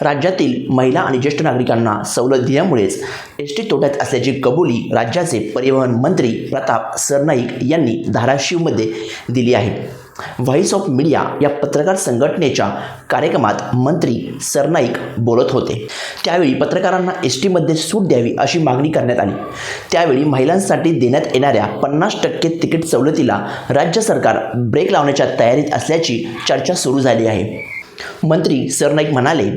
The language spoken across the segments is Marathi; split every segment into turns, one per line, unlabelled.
राज्यातील महिला आणि ज्येष्ठ नागरिकांना सवलत दिल्यामुळेच एसटी तोट्यात असल्याची कबुली राज्याचे परिवहन मंत्री प्रताप सरनाईक यांनी धाराशिवमध्ये दिली आहे. व्हॉइस ऑफ मीडिया या पत्रकार संघटनेच्या कार्यक्रमात मंत्री सरनाईक बोलत होते. त्यावेळी पत्रकारांना एसटीमध्ये सूट द्यावी अशी मागणी करण्यात आली. त्यावेळी महिलांसाठी देण्यात येणाऱ्या 50% तिकीट सवलतीला राज्य सरकार ब्रेक लावण्याच्या तयारीत असल्याची चर्चा सुरू झाली आहे. मंत्री सरनाईक म्हणाले,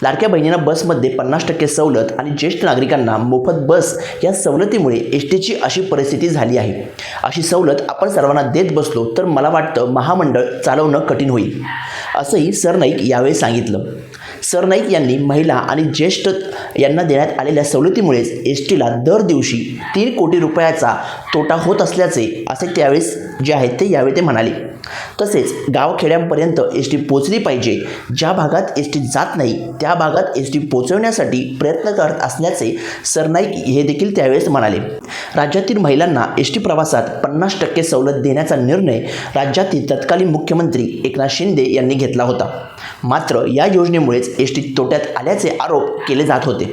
लाडक्या बहिणींना बसमध्ये 50% सवलत आणि ज्येष्ठ नागरिकांना मोफत बस या सवलतीमुळे एसटीची अशी परिस्थिती झाली आहे. अशी सवलत आपण सर्वांना देत बसलो तर मला वाटतं महामंडळ चालवणं कठीण होईल, असंही सरनाईक यावेळी सांगितलं. सरनाईक यांनी महिला आणि ज्येष्ठ यांना देण्यात आलेल्या सवलतीमुळेच एसटीला दर दिवशी 3 कोटी रुपयाचा तोटा होत असल्याचे असे त्यावेळेस जे आहे ते यावेळी ते म्हणाले. तसेच गावखेड्यांपर्यंत एसटी पोचली पाहिजे. ज्या भागात एसटी जात नाही त्या भागात एसटी पोचवण्यासाठी प्रयत्न करत असल्याचे सरनाईक हे देखील त्यावेळेस म्हणाले. राज्यातील महिलांना एसटी प्रवासात 50% सवलत देण्याचा निर्णय राज्यातील तत्कालीन मुख्यमंत्री एकनाथ शिंदे यांनी घेतला होता. मात्र या योजनेमुळेच एसटी तोट्यात आल्याचे आरोप केले जात होते.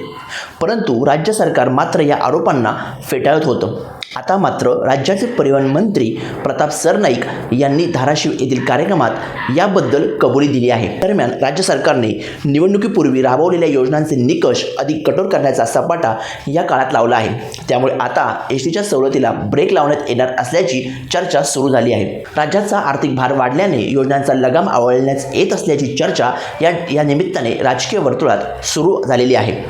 परंतु राज्य सरकार मात्र या आरोपांना फेटाळत होतं. आता मात्र राज्याचे परिवहन मंत्री प्रताप सरनाईक यांनी धाराशिव येथील कार्यक्रमात याबद्दल कबुली दिली आहे. दरम्यान राज्य सरकारने निवडणुकीपूर्वी राबवलेल्या योजनांचे निकष अधिक कठोर करण्याचा सपाटा या काळात लावला आहे. त्यामुळे आता एसटीच्या सवलतीला ब्रेक लावण्यात येणार असल्याची चर्चा सुरू झाली आहे. राज्याचा आर्थिक भार वाढल्याने योजनांचा लगाम आवळण्यात येत असल्याची चर्चा या निमित्ताने राजकीय वर्तुळात सुरू झालेली आहे.